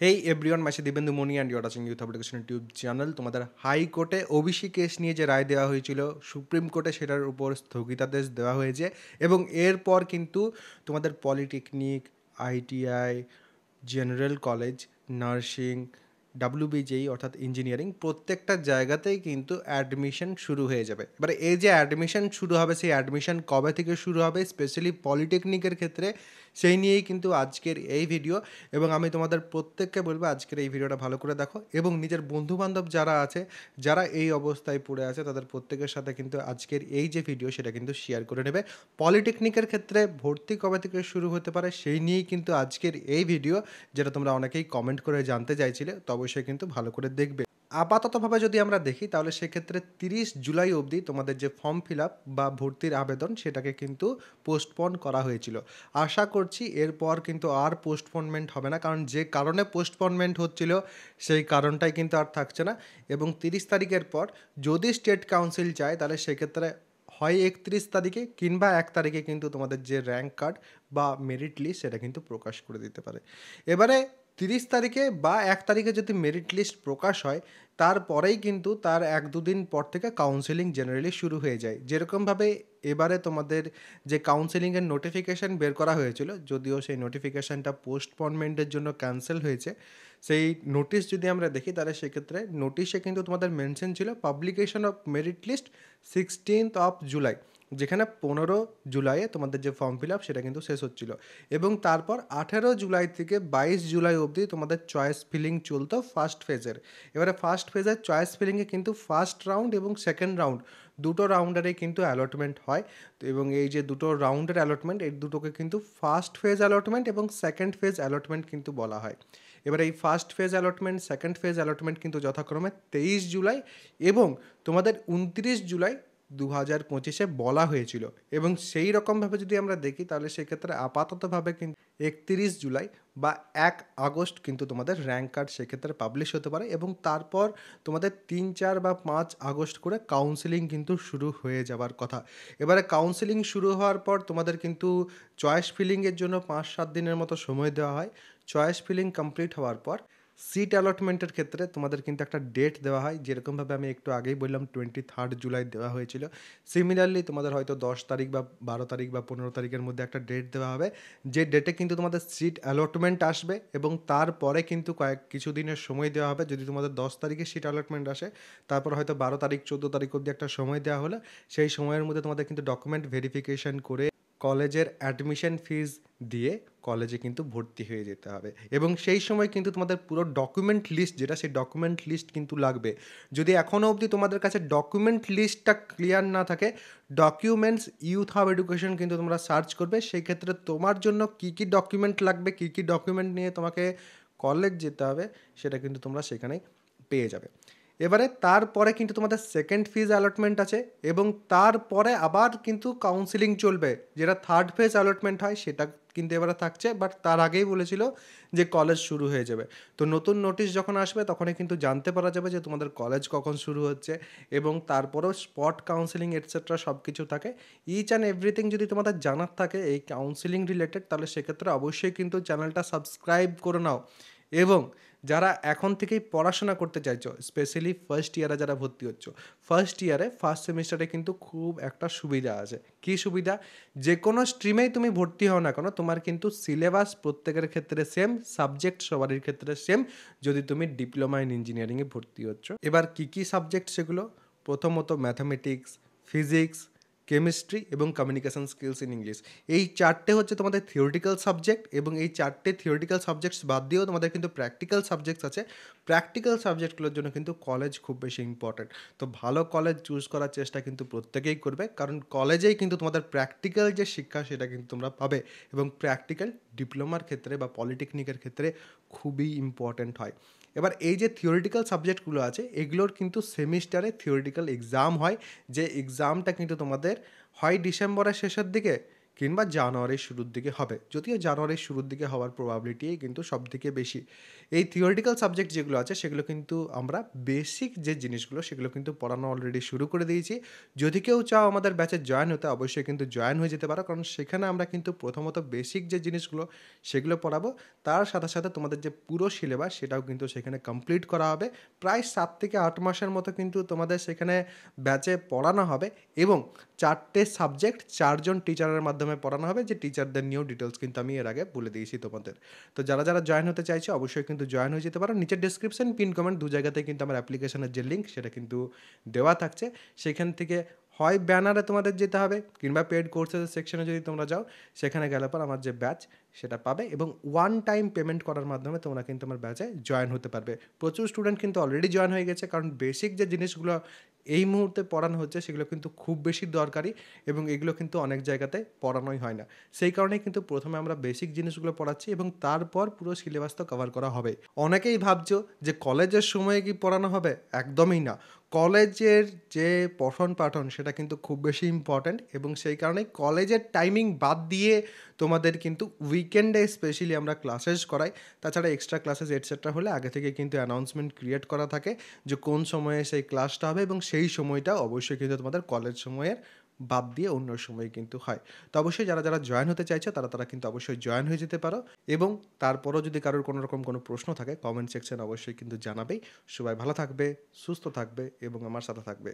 Hey everyone, myself Dibendu Moni and you're watching youth application YouTube channel. তোমাদের হাইকোর্টে OBC case নিয়ে যে রায় দেওয়া হয়েছিল সুপ্রিম কোর্টে, সেটার উপর স্থগিতাদেশ দেওয়া হয়েছে। এবং এরপর কিন্তু তোমাদের polytechnic, ITI, general college, nursing, WBJEE অর্থাৎ ইঞ্জিনিয়ারিং, প্রত্যেকটা জায়গাতেই কিন্তু অ্যাডমিশন শুরু হয়ে যাবে। এবারে এই যে অ্যাডমিশন শুরু হবে, সেই অ্যাডমিশন কবে থেকে শুরু হবে, স্পেশালি পলিটেকনিকের ক্ষেত্রে, সেই নিয়েই কিন্তু আজকের এই ভিডিও। এবং আমি তোমাদের প্রত্যেককে বলবো আজকের এই ভিডিওটা ভালো করে দেখো এবং নিজের বন্ধুবান্ধব যারা আছে, যারা এই অবস্থায় পড়ে আছে, তাদের প্রত্যেকের সাথে কিন্তু আজকের এই যে ভিডিও সেটা কিন্তু শেয়ার করে নেবে। পলিটেকনিকের ক্ষেত্রে ভর্তি কবে থেকে শুরু হতে পারে সেই নিয়েই কিন্তু আজকের এই ভিডিও, যেটা তোমরা অনেকেই কমেন্ট করে জানতে চাইছিলে, তো অবশ্যই কিন্তু ভালো করে দেখবে। আপাততভাবে যদি আমরা দেখি তাহলে সেক্ষেত্রে 30 জুলাই অবধি তোমাদের যে ফর্ম ফিল আপ বা ভর্তির আবেদন সেটাকে কিন্তু পোস্টপোন করা হয়েছিল। আশা করছি এরপর কিন্তু আর পোস্টপোনমেন্ট হবে না, কারণ যে কারণে পোস্টপোনমেন্ট হচ্ছিল সেই কারণটাই কিন্তু আর থাকছে না। এবং 30 তারিখের পর যদি স্টেট কাউন্সিল চায় তাহলে সেক্ষেত্রে হয় 31 তারিখে কিংবা 1 তারিখে কিন্তু তোমাদের যে র্যাঙ্ক কার্ড বা মেরিট লিস্ট সেটা কিন্তু প্রকাশ করে দিতে পারে। এবারে 30 তারিখে বা 1 তারিখে যদি মেরিট লিস্ট প্রকাশ হয়, তারপরেই কিন্তু তার 1-2 দিন পর থেকে কাউন্সেলিং জেনারেলি শুরু হয়ে যায়। যেরকমভাবে এবারে তোমাদের যে কাউন্সেলিংয়ের নোটিফিকেশান বের করা হয়েছিল, যদিও সেই নোটিফিকেশানটা পোস্টপনমেন্টের জন্য ক্যান্সেল হয়েছে, সেই নোটিশ যদি আমরা দেখি তাহলে সেক্ষেত্রে নোটিশে কিন্তু তোমাদের মেনশন ছিল publication of merit list 16th July, যেখানে 15 জুলাইয়ে তোমাদের যে ফর্ম ফিল আপ সেটা কিন্তু শেষ হচ্ছিল। এবং তারপর 18 জুলাই থেকে 22 জুলাই অবধি তোমাদের চয়েস ফিলিং চলতো ফার্স্ট ফেজের। এবারে ফার্স্ট ফেজের চয়েস ফিলিংয়ে কিন্তু ফার্স্ট রাউন্ড এবং সেকেন্ড রাউন্ড দুটো রাউন্ডারেই কিন্তু অ্যালটমেন্ট হয়। তো এবং এই যে দুটো রাউন্ডের অ্যালটমেন্ট, এই দুটোকে কিন্তু ফার্স্ট ফেজ অ্যালটমেন্ট এবং সেকেন্ড ফেজ অ্যালটমেন্ট কিন্তু বলা হয়। এবার এই first phase allotment, second phase allotment কিন্তু যথাক্রমে 23 জুলাই এবং তোমাদের 29 জুলাই 2025 বলা হয়েছিল। এবং সেই রকমভাবে যদি আমরা দেখি তাহলে সেক্ষেত্রে আপাততভাবে কিন্তু 31 জুলাই বা 1 আগস্ট কিন্তু তোমাদের র্যাঙ্ক কার্ড সেক্ষেত্রে পাবলিশ হতে পারে। এবং তারপর তোমাদের 3, 4 বা 5 আগস্ট করে কাউন্সেলিং কিন্তু শুরু হয়ে যাবার কথা। এবারে কাউন্সেলিং শুরু হওয়ার পর তোমাদের কিন্তু চয়েস ফিলিংয়ের জন্য 5-7 দিনের মতো সময় দেওয়া হয়। চয়েস ফিলিং কমপ্লিট হওয়ার পর সিট অ্যালটমেন্টের ক্ষেত্রে তোমাদের কিন্তু একটা ডেট দেওয়া হয়, যেরকমভাবে আমি একটু আগেই বললাম 23 জুলাই দেওয়া হয়েছিল। সিমিলারলি তোমাদের হয়তো 10 তারিখ বা 12 তারিখ বা 15 তারিখের মধ্যে একটা ডেট দেওয়া হবে, যে ডেটে কিন্তু তোমাদের সিট অ্যালটমেন্ট আসবে। এবং তারপরে কিন্তু কিছু দিনের সময় দেওয়া হবে। যদি তোমাদের 10 তারিখে সিট অ্যালটমেন্ট আসে, তারপর হয়তো 12 তারিখ 14 তারিখ অবধি একটা সময় দেওয়া হলো। সেই সময়ের মধ্যে তোমাদের কিন্তু ডকুমেন্ট ভেরিফিকেশন করে কলেজের অ্যাডমিশন ফিজ দিয়ে কলেজে কিন্তু ভর্তি হয়ে যেতে হবে। এবং সেই সময় কিন্তু তোমাদের পুরো ডকুমেন্ট লিস্ট যেটা, সেই ডকুমেন্ট লিস্ট কিন্তু লাগবে। যদি এখনও অবধি তোমাদের কাছে ডকুমেন্ট লিস্টটা ক্লিয়ার না থাকে, ডকুমেন্টস ইউথ হাব এডুকেশন কিন্তু তোমরা সার্চ করবে। সেই ক্ষেত্রে তোমার জন্য কী কী ডকুমেন্ট লাগবে, কী কী ডকুমেন্ট নিয়ে তোমাকে কলেজ যেতে হবে, সেটা কিন্তু তোমরা সেখানেই পেয়ে যাবে। এবারে তারপরে কিন্তু তোমাদের সেকেন্ড ফেজ অ্যালটমেন্ট আছে এবং তারপরে আবার কিন্তু কাউন্সিলিং চলবে, যেটা থার্ড ফেজ অ্যালটমেন্ট হয় সেটা কিন্তু এবারে থাকছে। বাট তার আগেই বলেছিল যে কলেজ শুরু হয়ে যাবে। তো নতুন নোটিশ যখন আসবে তখনই কিন্তু জানতে পারা যাবে যে তোমাদের কলেজ কখন শুরু হচ্ছে। এবং তারপরেও স্পট কাউন্সিলিং এটসেট্রা সব কিছু থাকে। ইচ অ্যান্ড এভরিথিং যদি তোমাদের জানার থাকে এই কাউন্সিলিং রিলেটেড, তাহলে সেক্ষেত্রে অবশ্যই কিন্তু চ্যানেলটা সাবস্ক্রাইব করে নাও। এবং যারা এখন থেকেই পড়াশোনা করতে চাইছো, স্পেশালি ফার্স্ট ইয়ারে যারা ভর্তি হচ্ছ, ফার্স্ট ইয়ারে ফার্স্ট সেমিস্টারে কিন্তু খুব একটা সুবিধা আছে। কী সুবিধা? যে কোনো স্ট্রিমেই তুমি ভর্তি হও না কেন, তোমার কিন্তু সিলেবাস প্রত্যেকের ক্ষেত্রে সেম, সাবজেক্ট সবারই ক্ষেত্রে সেম, যদি তুমি ডিপ্লোমা ইন ইঞ্জিনিয়ারিংয়ে ভর্তি হচ্ছ। এবার কী কী সাবজেক্ট সেগুলো? প্রথমত ম্যাথামেটিক্স, ফিজিক্স, কেমিস্ট্রি এবং কমিউনিকেশন স্কিলস ইন ইংলিশ। এই চারটে হচ্ছে তোমাদের থিওরিটিক্যাল সাবজেক্ট। এবং এই চারটে থিওরিটিক্যাল সাবজেক্টস বাদ দিয়েও তোমাদের কিন্তু প্র্যাকটিক্যাল সাবজেক্টস আছে। প্র্যাকটিক্যাল সাবজেক্টগুলোর জন্য কিন্তু কলেজ খুব বেশি ইম্পর্ট্যান্ট। তো ভালো কলেজ চুজ করার চেষ্টা কিন্তু প্রত্যেকেই করবে, কারণ কলেজেই কিন্তু তোমাদের প্র্যাকটিক্যাল যে শিক্ষা সেটা কিন্তু তোমরা পাবে। এবং প্র্যাকটিক্যাল ডিপ্লোমার ক্ষেত্রে বা পলিটেকনিকের ক্ষেত্রে খুবই ইম্পর্ট্যান্ট হয়। এবার এই যে থিওরিটিক্যাল সাবজেক্টগুলো আছে, এগুলোর কিন্তু সেমিস্টারে থিওরিটিক্যাল এক্সাম হয়, যে এক্সামটা কিন্তু তোমাদের হয় ডিসেম্বরের শেষের দিকে কিংবা জানুয়ারির শুরুর দিকে হবে। যদিও জানুয়ারির শুরুর দিকে হওয়ার প্রবাবিলিটিই কিন্তু সবথেকে বেশি। এই থিওরিটিক্যাল সাবজেক্ট যেগুলো আছে সেগুলো কিন্তু আমরা বেসিক যে জিনিসগুলো সেগুলো কিন্তু পড়ানো অলরেডি শুরু করে দিয়েছি। যদি কেউ চাও আমাদের ব্যাচে জয়েন হতে অবশ্যই কিন্তু জয়েন হয়ে যেতে পারো। কারণ সেখানে আমরা কিন্তু প্রথমত বেসিক যে জিনিসগুলো সেগুলো পড়াবো। তার সাথে, সাথে তোমাদের যে পুরো সিলেবাস সেটাও কিন্তু সেখানে কমপ্লিট করা হবে। প্রায় ৭ থেকে ৮ মাসের মতো কিন্তু তোমাদের সেখানে ব্যাচে পড়ানো হবে এবং ৪ টে সাবজেক্ট ৪ জন টিচারের মাধ্যমে পড়ানো হবে, যে টিচারদের নিয়েও ডিটেইলস কিন্তু আমি এর আগে বলে দিয়েছি তোমাদের। তো যারা জয়েন হতে চাইছো অবশ্যই কিন্তু জয়েন হয়ে যেতে পারো। নিচের ডেসক্রিপশন, পিন কমেন্ট ২ জায়গাতেই কিন্তু আমার অ্যাপ্লিকেশনের যে লিঙ্ক সেটা কিন্তু দেওয়া থাকছে। সেখান থেকে হয় ব্যানারে তোমাদের যেতে হবে কিংবা পেইড কোর্সেস সেকশনে যদি তোমরা যাও, সেখানে গেলে পর আমার যে ব্যাচ সেটা পাবে এবং ওয়ান টাইম পেমেন্ট করার মাধ্যমে তোমরা কিন্তু আমার ব্যাচে জয়েন হতে পারবে। প্রচুর স্টুডেন্ট কিন্তু অলরেডি জয়েন হয়ে গেছে, কারণ বেসিক যে জিনিসগুলো এই মুহূর্তে পড়ানো হচ্ছে সেগুলো কিন্তু খুব বেশি দরকারি এবং এগুলো কিন্তু অনেক জায়গাতে পড়ানোই হয় না। সেই কারণেই কিন্তু প্রথমে আমরা বেসিক জিনিসগুলো পড়াচ্ছি এবং তারপর পুরো সিলেবাস তো কভার করা হবে। অনেকেই ভাবছো যে কলেজের সময়ে কি পড়ানো হবে? একদমই না। কলেজের যে পঠন পাঠন সেটা কিন্তু খুব বেশি ইম্পর্ট্যান্ট এবং সেই কারণেই কলেজের টাইমিং বাদ দিয়ে তোমাদের কিন্তু উইকেন্ডে স্পেশালি আমরা ক্লাসেস করাই। তাছাড়া এক্সট্রা ক্লাসেস এটসেট্রা হলে আগে থেকে কিন্তু অ্যানাউন্সমেন্ট ক্রিয়েট করা থাকে যে কোন সময়ে সেই ক্লাসটা হবে এবং সেই সময়টা অবশ্যই কিন্তু তোমাদের কলেজ সময়ের বাদ দিয়ে অন্য সময় কিন্তু হয়। তো অবশ্যই যারা জয়েন হতে চাইছে তারা কিন্তু অবশ্যই জয়েন হয়ে যেতে পারো এবং তারপরও যদি কারোর কোনো রকম কোনো প্রশ্ন থাকে কমেন্ট সেকশন অবশ্যই কিন্তু জানাবেই। সবাই ভালো থাকবে, সুস্থ থাকবে এবং আমার সাথে থাকবে।